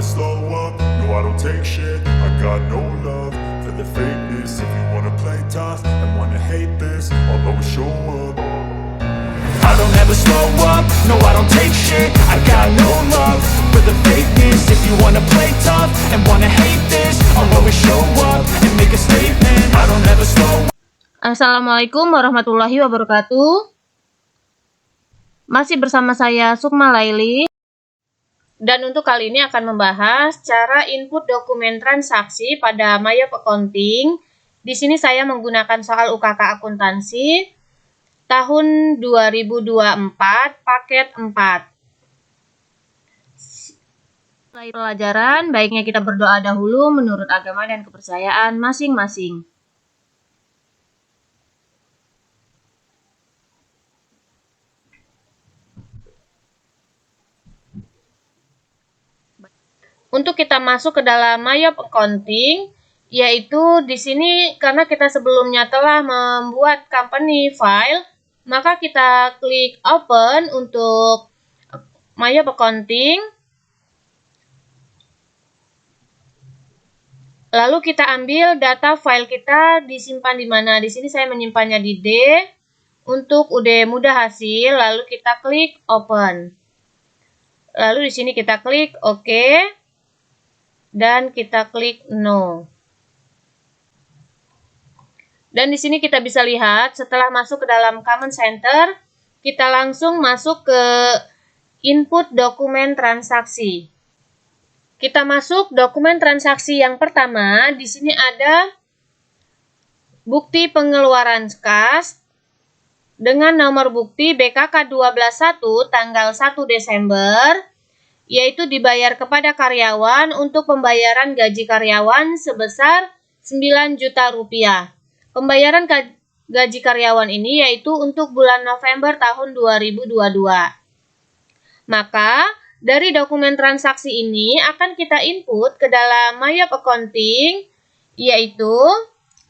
slow up, no I don't take shit. I got no love for the fakeness. If you wanna play tough and wanna hate this, I'll always show up. I don't ever slow up, no I don't take shit. I got no love for the fakeness. If you wanna play tough and wanna hate this, I'll always show up and make a statement. I don't ever slow up. Assalamualaikum warahmatullahi wabarakatuh. Masih bersama saya Sukma Laili. Dan untuk kali ini akan membahas cara input dokumen transaksi pada Mayop Accounting. Di sini saya menggunakan soal UKK akuntansi tahun 2024 paket 4. Setelah pelajaran, baiknya kita berdoa dahulu menurut agama dan kepercayaan masing-masing. Untuk kita masuk ke dalam Mayop Accounting, yaitu di sini karena kita sebelumnya telah membuat company file, maka kita klik open untuk Mayop Accounting. Lalu kita ambil data file kita disimpan di mana? Di sini saya menyimpannya di D. Untuk UD mudah hasil, lalu kita klik open. Lalu di sini kita klik OK. Dan kita klik no. Dan di sini kita bisa lihat setelah masuk ke dalam Command Center, kita langsung masuk ke input dokumen transaksi. Kita masuk dokumen transaksi yang pertama. Di sini ada bukti pengeluaran kas dengan nomor bukti BKK 121 tanggal 1 Desember. Yaitu dibayar kepada karyawan untuk pembayaran gaji karyawan sebesar 9 juta rupiah. Pembayaran gaji karyawan ini yaitu untuk bulan November tahun 2022. Maka, dari dokumen transaksi ini akan kita input ke dalam Mayop Accounting, yaitu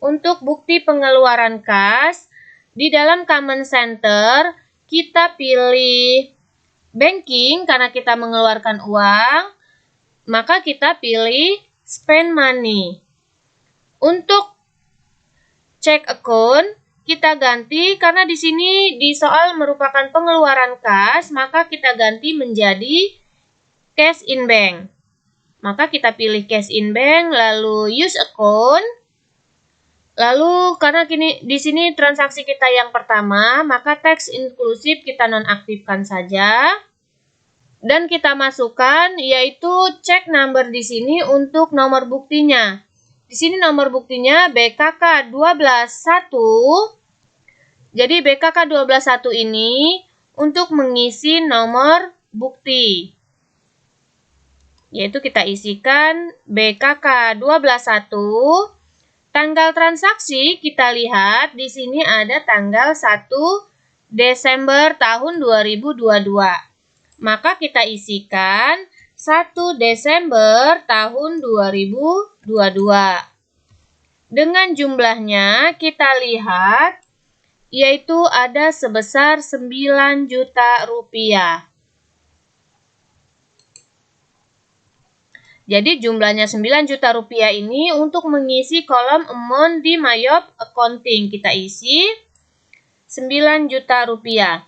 untuk bukti pengeluaran kas. Di dalam Command Center, kita pilih banking karena kita mengeluarkan uang, maka kita pilih spend money. Untuk check account, kita ganti karena di sini di soal merupakan pengeluaran kas, maka kita ganti menjadi cash in bank. Maka kita pilih cash in bank, lalu use account. Lalu karena di sini transaksi kita yang pertama, maka tax inklusif kita nonaktifkan saja. Dan kita masukkan yaitu check number di sini untuk nomor buktinya. Di sini nomor buktinya BKK 121. Jadi BKK 121 ini untuk mengisi nomor bukti. Yaitu kita isikan BKK 121. Tanggal transaksi kita lihat di sini ada tanggal 1 Desember tahun 2022. Maka kita isikan 1 Desember tahun 2022. Dengan jumlahnya kita lihat yaitu ada sebesar 9 juta rupiah. Jadi jumlahnya 9 juta rupiah ini untuk mengisi kolom amount di Mayop Accounting. Kita isi 9 juta rupiah.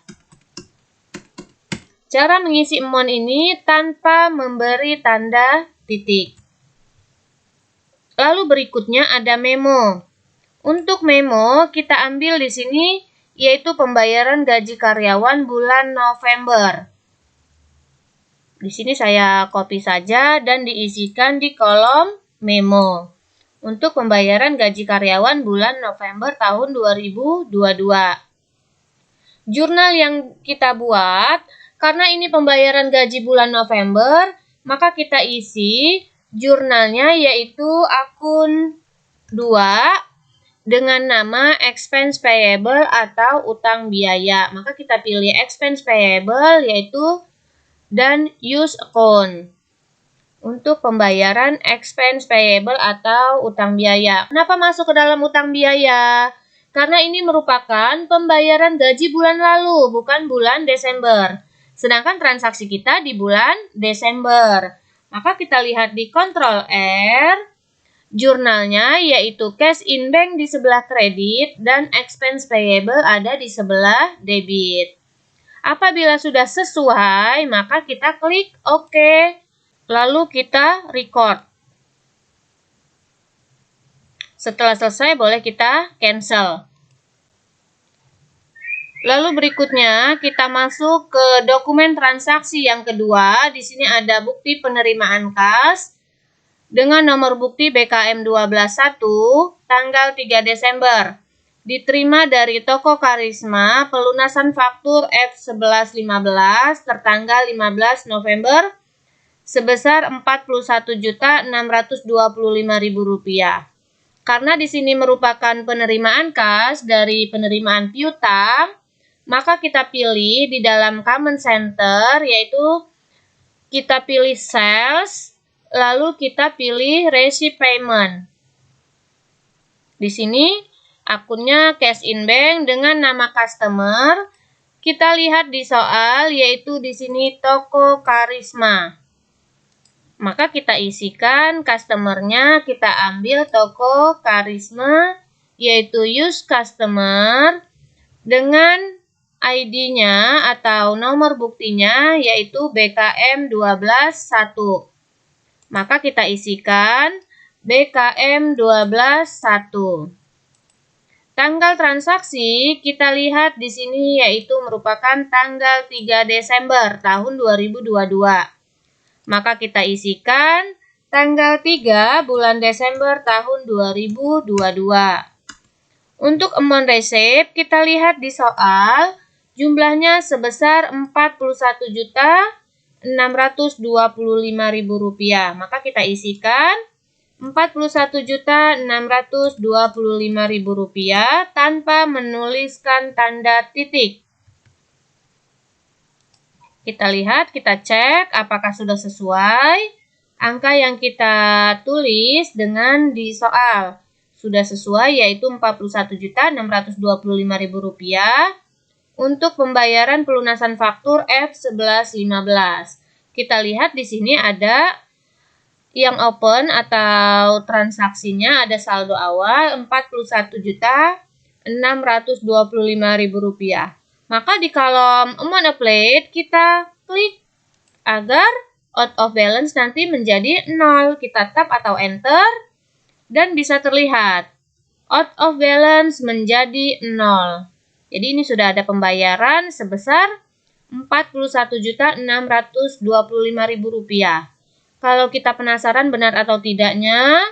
Cara mengisi amount ini tanpa memberi tanda titik. Lalu berikutnya ada memo. Untuk memo kita ambil di sini yaitu pembayaran gaji karyawan bulan November. Di sini saya copy saja dan diisikan di kolom memo. Untuk pembayaran gaji karyawan bulan November tahun 2022. Jurnal yang kita buat, karena ini pembayaran gaji bulan November, maka kita isi jurnalnya yaitu akun 2 dengan nama expense payable atau utang biaya. Maka kita pilih expense payable yaitu dan use account untuk pembayaran expense payable atau utang biaya. Kenapa masuk ke dalam utang biaya? Karena ini merupakan pembayaran gaji bulan lalu, bukan bulan Desember. Sedangkan transaksi kita di bulan Desember. Maka kita lihat di Ctrl R, jurnalnya yaitu cash in bank di sebelah kredit dan expense payable ada di sebelah debit. Apabila sudah sesuai, maka kita klik OK. Lalu kita record. Setelah selesai, boleh kita cancel. Lalu berikutnya kita masuk ke dokumen transaksi yang kedua. Di sini ada bukti penerimaan kas dengan nomor bukti BKM 121 tanggal 3 Desember. Diterima dari toko Karisma, pelunasan faktur F1115 tertanggal 15 November sebesar Rp41.625.000. Karena di sini merupakan penerimaan kas dari penerimaan piutang, maka kita pilih di dalam Common Center, yaitu kita pilih Sales, lalu kita pilih Receipt Payment. Di sini akunnya Cash in Bank dengan nama customer. Kita lihat di soal, yaitu di sini toko Karisma. Maka kita isikan customernya, kita ambil toko Karisma, yaitu use customer dengan ID-nya atau nomor buktinya yaitu BKM 121. Maka kita isikan BKM 121. Tanggal transaksi kita lihat di sini yaitu merupakan tanggal 3 Desember tahun 2022. Maka kita isikan tanggal 3 bulan Desember tahun 2022. Untuk amount receipt kita lihat di soal, jumlahnya sebesar Rp41.625.000. Maka kita isikan Rp41.625.000 tanpa menuliskan tanda titik. Kita lihat, kita cek apakah sudah sesuai angka yang kita tulis dengan di soal. Sudah sesuai, yaitu Rp41.625.000 untuk pembayaran pelunasan faktur F1115. Kita lihat di sini ada yang open atau transaksinya ada saldo awal Rp41.625.000. Maka di kolom amount applied kita klik agar out of balance nanti menjadi 0. Kita tap atau enter dan bisa terlihat out of balance menjadi 0. Jadi ini sudah ada pembayaran sebesar Rp41.625.000. Kalau kita penasaran benar atau tidaknya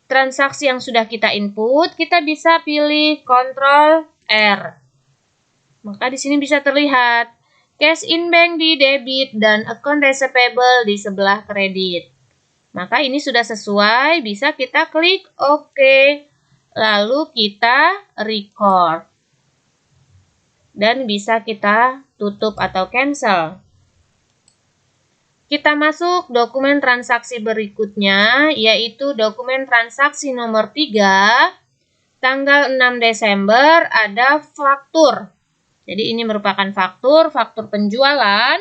transaksi yang sudah kita input, kita bisa pilih Ctrl R. Maka di sini bisa terlihat cash in bank di debit dan account receivable di sebelah kredit. Maka ini sudah sesuai, bisa kita klik OK. Lalu kita record. Dan bisa kita tutup atau cancel. Kita masuk dokumen transaksi berikutnya, yaitu dokumen transaksi nomor 3, tanggal 6 Desember ada faktur. Jadi ini merupakan faktur penjualan,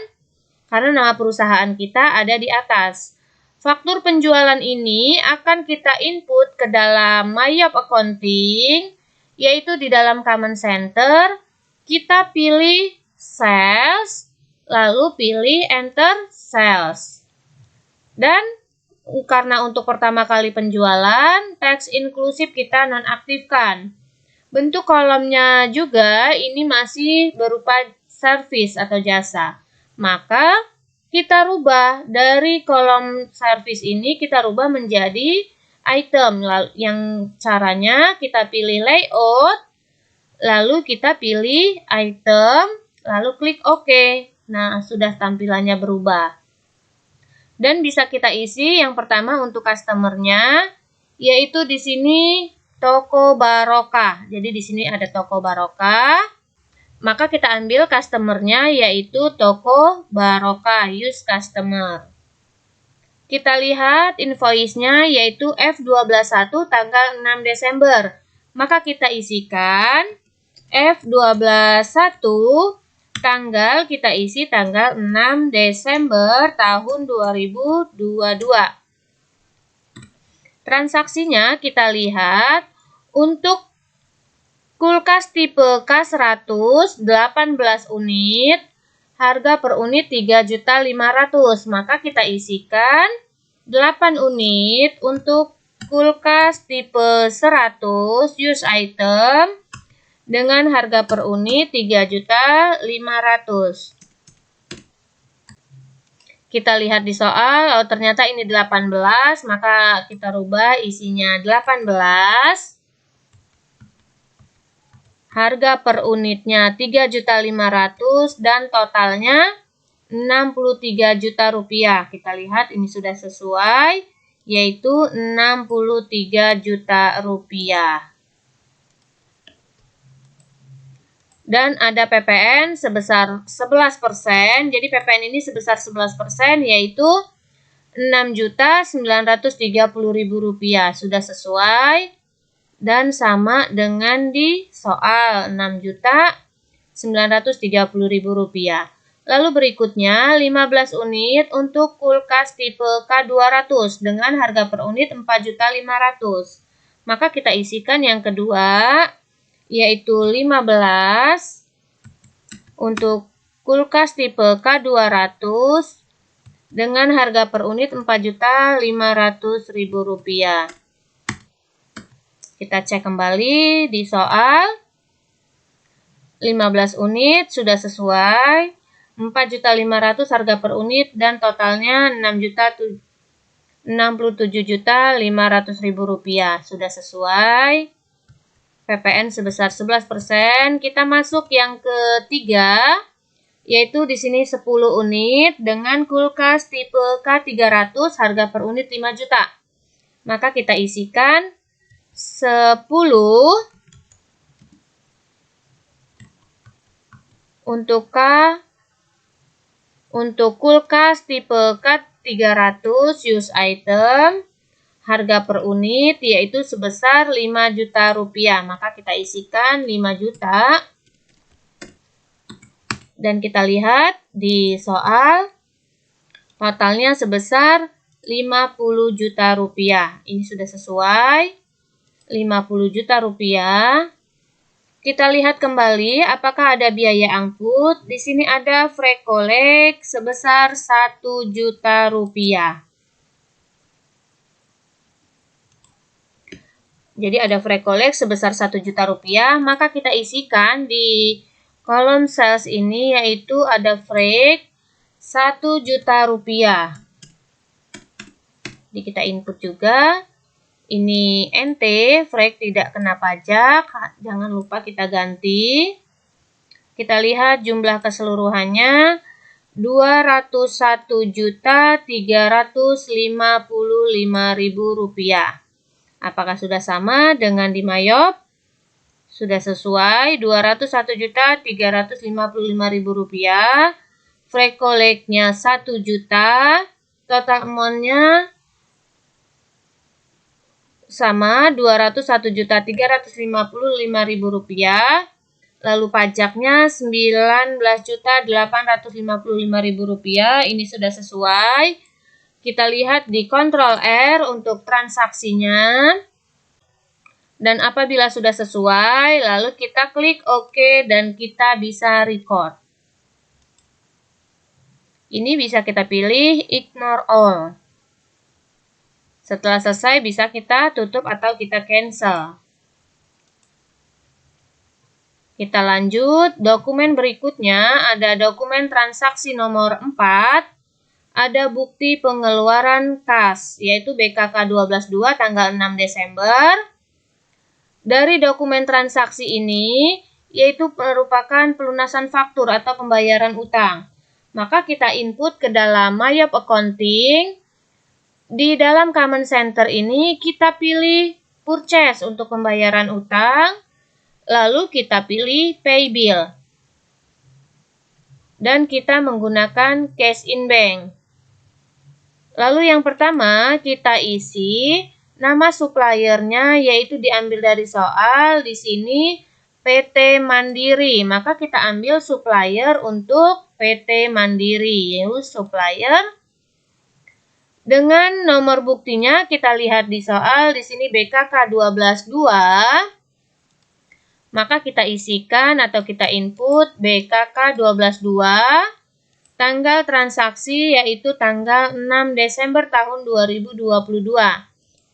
karena nama perusahaan kita ada di atas. Faktur penjualan ini akan kita input ke dalam MyYob Accounting, yaitu di dalam Common Center, kita pilih Sales, lalu pilih Enter Sales. Dan karena untuk pertama kali penjualan, tax inklusif kita nonaktifkan. Bentuk kolomnya juga ini masih berupa service atau jasa. Maka kita rubah dari kolom service ini, kita rubah menjadi item. Yang caranya kita pilih layout, lalu kita pilih item, lalu klik OK. Nah, sudah tampilannya berubah. Dan bisa kita isi yang pertama untuk customernya, yaitu di sini Toko Barokah. Jadi di sini ada Toko Barokah. Maka kita ambil customernya yaitu Toko Barokah, use customer. Kita lihat invoice-nya yaitu F121 tanggal 6 Desember. Maka kita isikan F121 Tanggal kita isi tanggal 6 Desember tahun 2022. Transaksinya kita lihat untuk kulkas tipe K100 18 unit, harga per unit 3.500.000. Maka kita isikan 8 unit untuk kulkas tipe 100 use item dengan harga per unit 3.500.000. Kita lihat di soal, oh ternyata ini 18, maka kita rubah isinya 18. Harga per unitnya 3.500.000 dan totalnya 63 juta rupiah. Kita lihat ini sudah sesuai, yaitu 63 juta rupiah. Dan ada PPN sebesar 11%. Jadi PPN ini sebesar 11%, yaitu Rp6.930.000. Sudah sesuai dan sama dengan di soal Rp6.930.000. Lalu berikutnya 15 unit untuk kulkas tipe K200 dengan harga per unit Rp4.500.000. Maka kita isikan yang kedua, yaitu 15 untuk kulkas tipe K200 dengan harga per unit Rp4.500.000. Kita cek kembali di soal, 15 unit sudah sesuai, Rp4.500.000 harga per unit dan totalnya Rp67.500.000. Sudah sesuai. PPN sebesar 11%. Kita masuk yang ketiga, yaitu di sini 10 unit dengan kulkas tipe K300 harga per unit 5 juta. Maka kita isikan 10 untuk kulkas tipe K300 use item, harga per unit yaitu sebesar 5 juta rupiah. Maka kita isikan 5 juta. Dan kita lihat di soal, totalnya sebesar 50 juta rupiah. Ini sudah sesuai, 50 juta rupiah. Kita lihat kembali apakah ada biaya angkut. Di sini ada free collect sebesar 1 juta rupiah. Jadi ada free collect sebesar 1 juta rupiah, maka kita isikan di kolom sales ini, yaitu ada free 1 juta rupiah. Jadi kita input juga, ini NT, free tidak kena pajak, jangan lupa kita ganti. Kita lihat jumlah keseluruhannya, Rp201.355.000. Apakah sudah sama dengan di Mayop? Sudah sesuai, Rp201.355.000. Free collect-nya 1 juta. Total amount-nya sama, Rp201.355.000. Lalu pajaknya Rp19.855.000. Ini sudah sesuai. Kita lihat di Ctrl R untuk transaksinya. Dan apabila sudah sesuai, lalu kita klik OK dan kita bisa record. Ini bisa kita pilih Ignore All. Setelah selesai bisa kita tutup atau kita cancel. Kita lanjut, dokumen berikutnya ada dokumen transaksi nomor 4. Ada bukti pengeluaran kas, yaitu BKK 12.2 tanggal 6 Desember. Dari dokumen transaksi ini, yaitu merupakan pelunasan faktur atau pembayaran utang. Maka kita input ke dalam Mayop Accounting. Di dalam Common Center ini kita pilih Purchase untuk pembayaran utang. Lalu kita pilih Pay Bill. Dan kita menggunakan Cash in Bank. Lalu yang pertama kita isi nama suppliernya, yaitu diambil dari soal. Di sini PT Mandiri. Maka kita ambil supplier untuk PT Mandiri. Use supplier. Dengan nomor buktinya kita lihat di soal di sini BKK 12.2. Maka kita isikan atau kita input BKK 12.2. Tanggal transaksi yaitu tanggal 6 Desember tahun 2022.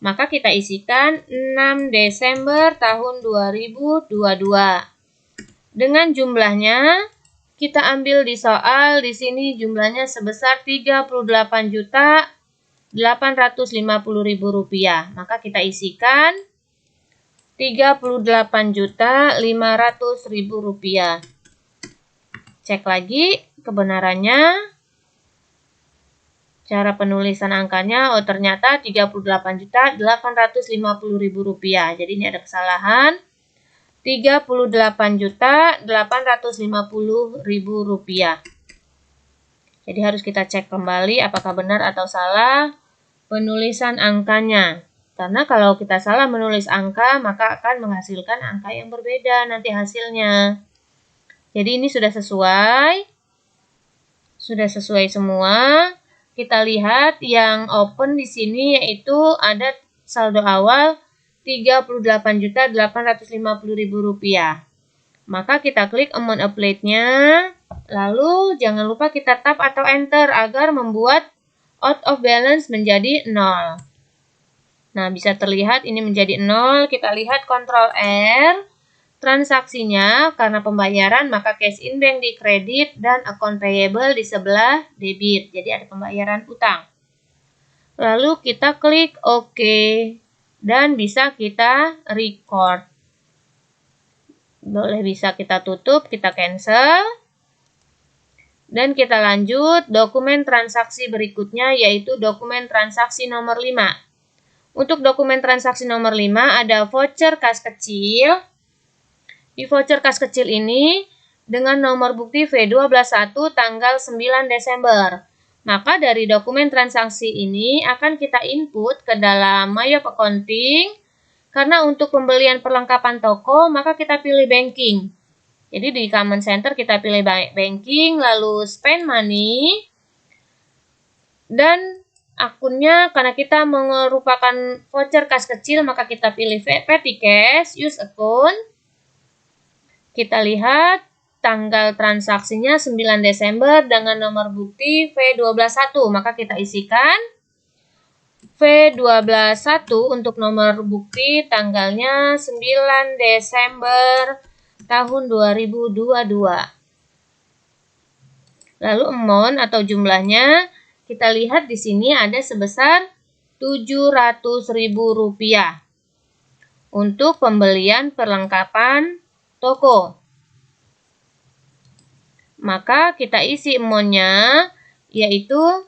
Maka kita isikan 6 Desember tahun 2022. Dengan jumlahnya kita ambil di soal di sini jumlahnya sebesar Rp38.850.000. Maka kita isikan Rp38.500.000. Cek lagi kebenarannya. Cara penulisan angkanya, oh ternyata Rp38.850.000. Jadi ini ada kesalahan. Rp38.850.000. Jadi harus kita cek kembali apakah benar atau salah penulisan angkanya. Karena kalau kita salah menulis angka, maka akan menghasilkan angka yang berbeda nanti hasilnya. Jadi ini sudah sesuai. Sudah sesuai semua. Kita lihat yang open di sini yaitu ada saldo awal Rp38.850.000. Maka kita klik amount applied-nya. Lalu jangan lupa kita tab atau enter agar membuat out of balance menjadi 0. Nah, bisa terlihat ini menjadi 0. Kita lihat Ctrl R. Transaksinya karena pembayaran maka cash in bank di kredit dan account payable di sebelah debit. Jadi ada pembayaran utang. Lalu kita klik OK dan bisa kita record. Boleh bisa kita tutup, kita cancel. Dan kita lanjut dokumen transaksi berikutnya yaitu dokumen transaksi nomor 5. Untuk dokumen transaksi nomor 5 ada voucher kas kecil. Di voucher kas kecil ini dengan nomor bukti V121 tanggal 9 Desember. Maka dari dokumen transaksi ini akan kita input ke dalam Mayop Accounting. Karena untuk pembelian perlengkapan toko maka kita pilih banking. Jadi di Common Center kita pilih banking, lalu spend money. Dan akunnya karena kita merupakan voucher kas kecil maka kita pilih petty cash, use account. Kita lihat tanggal transaksinya 9 Desember dengan nomor bukti V121. Maka kita isikan V121 untuk nomor bukti tanggalnya 9 Desember tahun 2022. Lalu amount atau jumlahnya kita lihat di sini ada sebesar Rp700.000 untuk pembelian perlengkapan toko. Maka kita isi amount-nya yaitu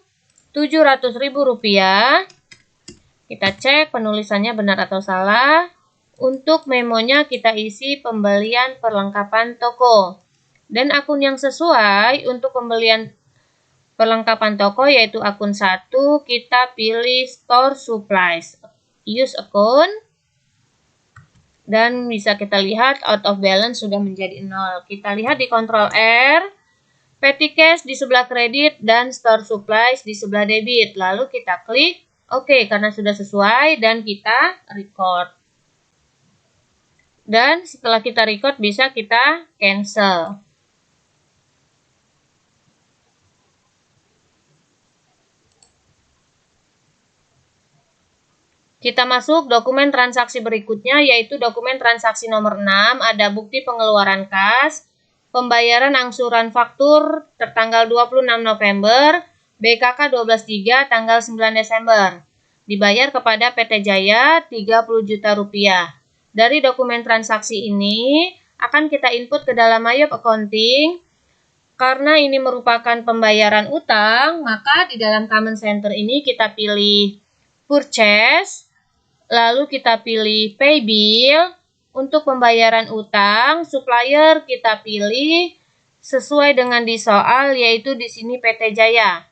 Rp700.000. Kita cek penulisannya benar atau salah. Untuk memonya kita isi pembelian perlengkapan toko. Dan akun yang sesuai untuk pembelian perlengkapan toko yaitu akun 1 kita pilih store supplies. Use account. Dan bisa kita lihat out of balance sudah menjadi 0. Kita lihat di Ctrl R, petty cash di sebelah kredit dan store supplies di sebelah debit. Lalu kita klik OK karena sudah sesuai dan kita record. Dan setelah kita record bisa kita cancel. Kita masuk dokumen transaksi berikutnya yaitu dokumen transaksi nomor 6. Ada bukti pengeluaran kas, pembayaran angsuran faktur tertanggal 26 November, BKK 12.3 tanggal 9 Desember. Dibayar kepada PT Jaya Rp30 juta. Dari dokumen transaksi ini akan kita input ke dalam Mayop Accounting. Karena ini merupakan pembayaran utang, maka di dalam Common Center ini kita pilih Purchase. Lalu kita pilih Pay Bill. Untuk pembayaran utang, supplier kita pilih sesuai dengan di soal yaitu di sini PT Jaya.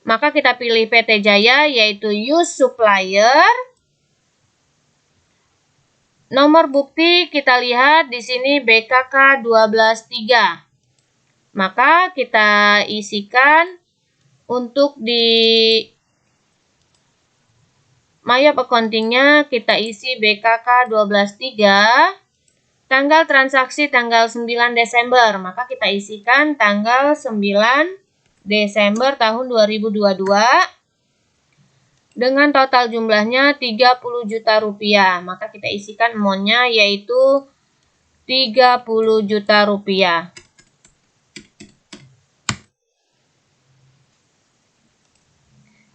Maka kita pilih PT Jaya yaitu use supplier. Nomor bukti kita lihat di sini BKK 123. Maka kita isikan untuk di Mayap accounting-nya kita isi BKK 123. Tanggal transaksi tanggal 9 Desember. Maka kita isikan tanggal 9 Desember tahun 2022. Dengan total jumlahnya 30 juta rupiah. Maka kita isikan amount-nya yaitu 30 juta rupiah.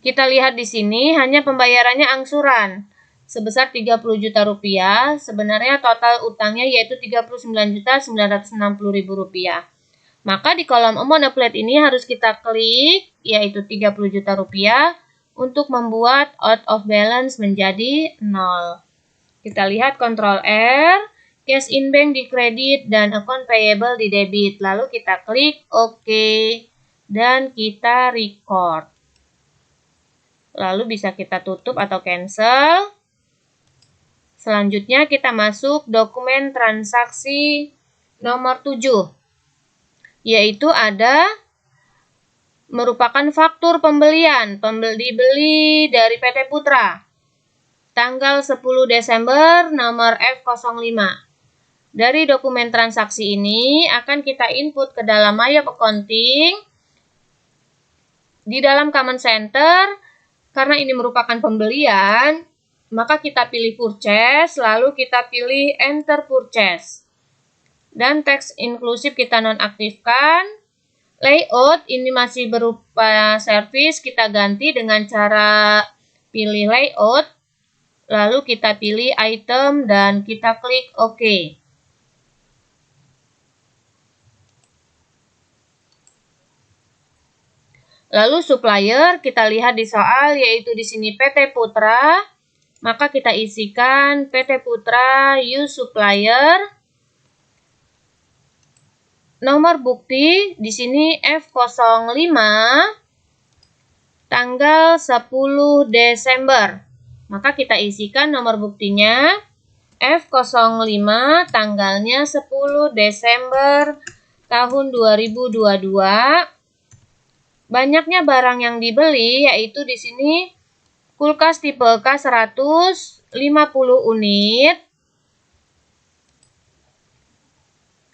Kita lihat di sini hanya pembayarannya angsuran sebesar 30 juta rupiah. Sebenarnya total utangnya yaitu 39.960.000 rupiah. Maka di kolom amount applied ini harus kita klik yaitu 30 juta rupiah untuk membuat out of balance menjadi 0. Kita lihat Ctrl R, cash in bank di kredit dan account payable di debit. Lalu kita klik OK dan kita record. Lalu bisa kita tutup atau cancel. Selanjutnya kita masuk dokumen transaksi nomor 7. Yaitu ada merupakan faktur pembelian, beli dari PT Putra. Tanggal 10 Desember nomor F05. Dari dokumen transaksi ini akan kita input ke dalam Mayap Accounting. Di dalam Command Center, karena ini merupakan pembelian, maka kita pilih purchase, lalu kita pilih enter purchase. Dan teks inklusif kita nonaktifkan. Layout ini masih berupa service, kita ganti dengan cara pilih layout. Lalu kita pilih item dan kita klik OK. Lalu supplier kita lihat di soal yaitu di sini PT Putra, maka kita isikan PT Putra use supplier. Nomor bukti di sini F05 tanggal 10 Desember. Maka kita isikan nomor buktinya F05 tanggalnya 10 Desember tahun 2022. Banyaknya barang yang dibeli yaitu di sini kulkas tipe K 150 unit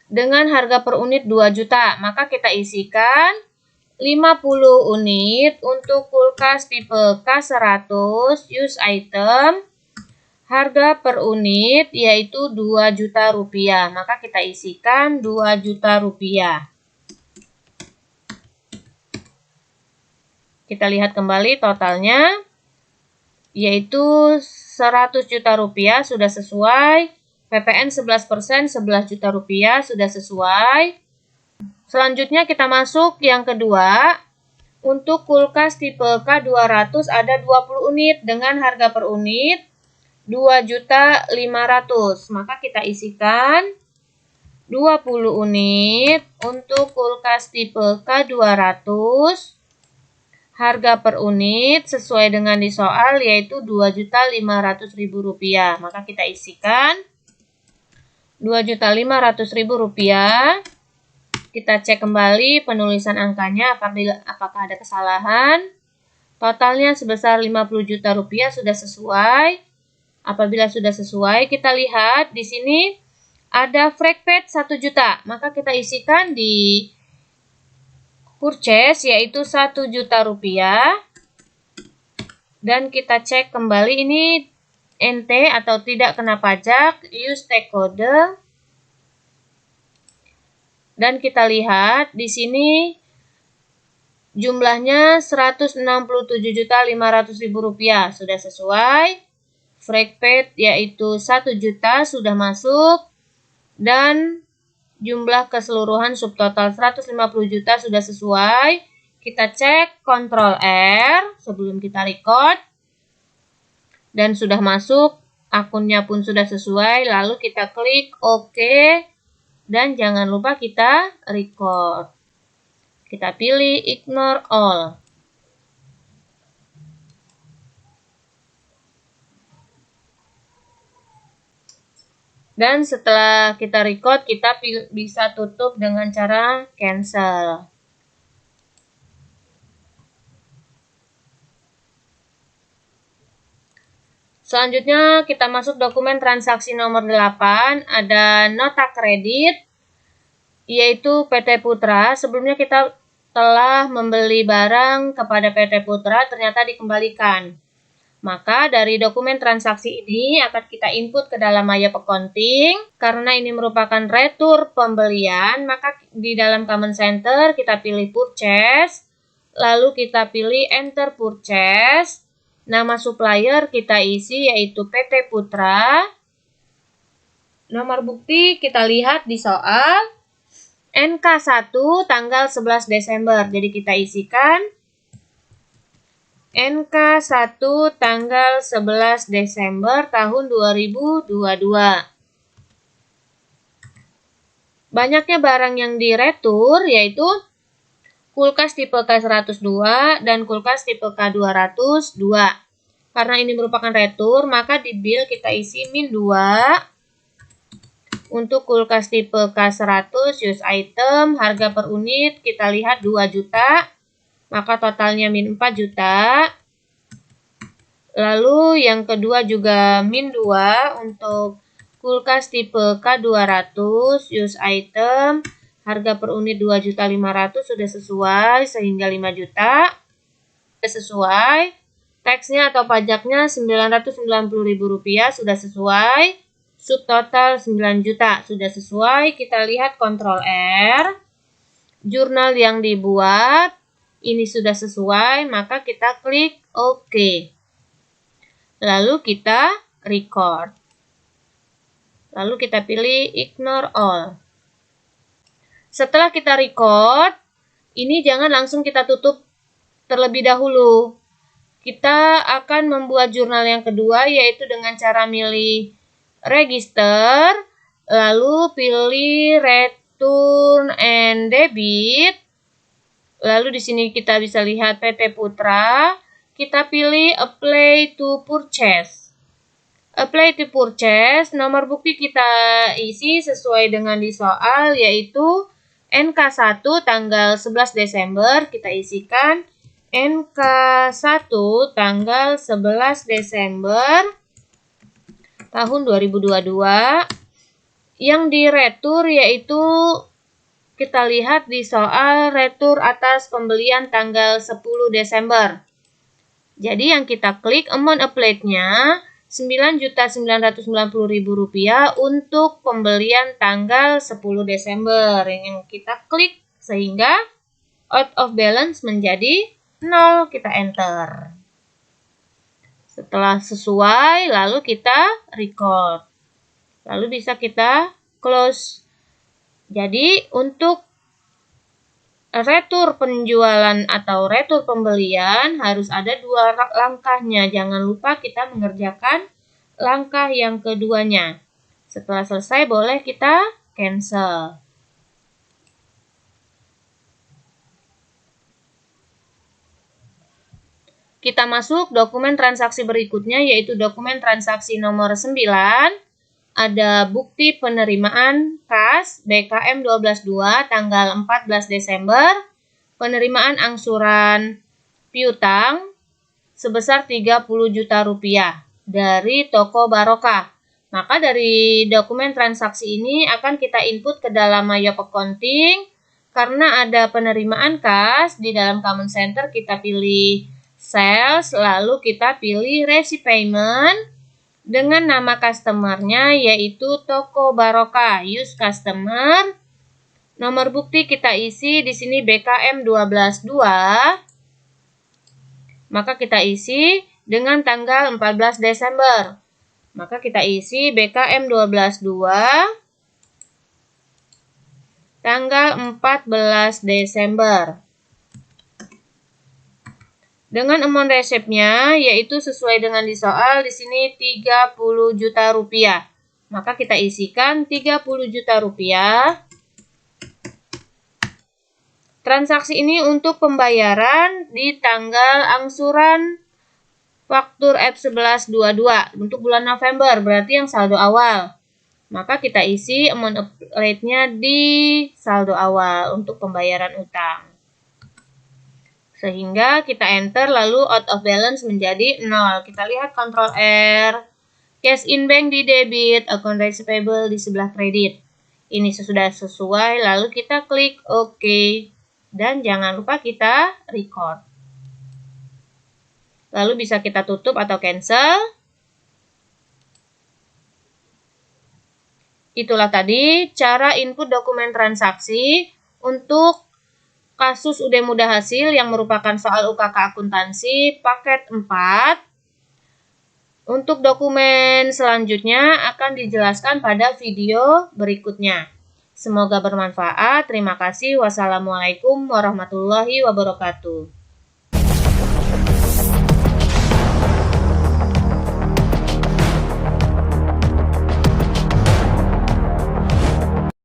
dengan harga per unit 2 juta. Maka kita isikan 50 unit untuk kulkas tipe K 100 use item. Harga per unit yaitu 2 juta rupiah. Maka kita isikan 2 juta rupiah. Kita lihat kembali totalnya, yaitu 100 juta rupiah sudah sesuai, PPN 11% 11 juta rupiah sudah sesuai. Selanjutnya kita masuk yang kedua, untuk kulkas tipe K200 ada 20 unit dengan harga per unit 2.500.000. Maka kita isikan 20 unit untuk kulkas tipe K200. Harga per unit sesuai dengan di soal yaitu Rp2.500.000. Maka kita isikan Rp2.500.000. Kita cek kembali penulisan angkanya apakah ada kesalahan. Totalnya sebesar Rp50 juta sudah sesuai. Apabila sudah sesuai, kita lihat di sini ada fragpet 1 juta. Maka kita isikan di purchase yaitu 1 juta rupiah. Dan kita cek kembali ini NT atau tidak kena pajak, use tag kode. Dan kita lihat di sini jumlahnya Rp167.500.000 sudah sesuai. Fragpet yaitu 1 juta sudah masuk dan jumlah keseluruhan subtotal 150 juta sudah sesuai. Kita cek Ctrl R sebelum kita record. Dan sudah masuk, akunnya pun sudah sesuai. Lalu kita klik OK. Dan jangan lupa kita record. Kita pilih ignore all. Dan setelah kita record, kita bisa tutup dengan cara cancel. Selanjutnya kita masuk dokumen transaksi nomor 8, ada nota kredit, yaitu PT Putra. Sebelumnya kita telah membeli barang kepada PT Putra, ternyata dikembalikan. Maka dari dokumen transaksi ini akan kita input ke dalam Mayap Accounting. Karena ini merupakan retur pembelian, maka di dalam Command Center kita pilih Purchase, lalu kita pilih Enter Purchase. Nama supplier kita isi yaitu PT Putra. Nomor bukti kita lihat di soal NK1 tanggal 11 Desember. Jadi kita isikan NK1 tanggal 11 Desember tahun 2022. Banyaknya barang yang diretur yaitu kulkas tipe K102 dan kulkas tipe K202. Karena ini merupakan retur, maka di bill kita isi -2. Untuk kulkas tipe K100 use item, harga per unit kita lihat 2 juta. Maka totalnya -4 juta. Lalu yang kedua juga -2 untuk kulkas tipe K200 use item, harga per unit 2.500.000 sudah sesuai sehingga 5 juta. Sudah sesuai. Taxnya atau pajaknya Rp990.000 sudah sesuai. Subtotal 9 juta sudah sesuai. Kita lihat Ctrl R. Jurnal yang dibuat ini sudah sesuai, maka kita klik OK. Lalu kita record. Lalu kita pilih Ignore All. Setelah kita record, ini jangan langsung kita tutup terlebih dahulu. Kita akan membuat jurnal yang kedua, yaitu dengan cara milih Register, lalu pilih Return and Debit. Lalu di sini kita bisa lihat PT Putra. Kita pilih Apply to Purchase. Apply to Purchase, nomor bukti kita isi sesuai dengan di soal, yaitu NK1 tanggal 11 Desember. Kita isikan NK1 tanggal 11 Desember tahun 2022. Yang diretur yaitu kita lihat di soal retur atas pembelian tanggal 10 Desember. Jadi yang kita klik amount applied-nya Rp9.990.000 untuk pembelian tanggal 10 Desember. Yang kita klik sehingga out of balance menjadi 0. Kita enter. Setelah sesuai, lalu kita record. Lalu bisa kita close. Jadi untuk retur penjualan atau retur pembelian harus ada 2 langkahnya. Jangan lupa kita mengerjakan langkah yang keduanya. Setelah selesai boleh kita cancel. Kita masuk dokumen transaksi berikutnya, yaitu dokumen transaksi nomor 9. Ada bukti penerimaan kas BKM 122 tanggal 14 Desember, penerimaan angsuran piutang sebesar Rp30 juta dari toko Barokah. Maka dari dokumen transaksi ini akan kita input ke dalam Mayap Accounting. Karena ada penerimaan kas, di dalam Command Center kita pilih Sales, lalu kita pilih Receipt Payment. Dengan nama customer-nya yaitu Toko Barokah, use customer. Nomor bukti kita isi di sini BKM 122. Maka kita isi dengan tanggal 14 Desember. Maka kita isi BKM 122 tanggal 14 Desember. Dengan amount resepnya yaitu sesuai dengan di soal di sini Rp30 juta. Maka kita isikan Rp30 juta. Transaksi ini untuk pembayaran di tanggal angsuran faktur F1122 untuk bulan November, berarti yang saldo awal. Maka kita isi amount applied-nya di saldo awal untuk pembayaran utang. Sehingga kita enter lalu out of balance menjadi 0. Kita lihat Ctrl R. Cash in bank di debit, account receivable di sebelah kredit. Ini sudah sesuai, lalu kita klik OK. Dan jangan lupa kita record. Lalu bisa kita tutup atau cancel. Itulah tadi cara input dokumen transaksi untuk kasus UD Mudah Hasil yang merupakan soal UKK akuntansi paket 4. Untuk dokumen selanjutnya akan dijelaskan pada video berikutnya. Semoga bermanfaat. Terima kasih. Wassalamualaikum warahmatullahi wabarakatuh.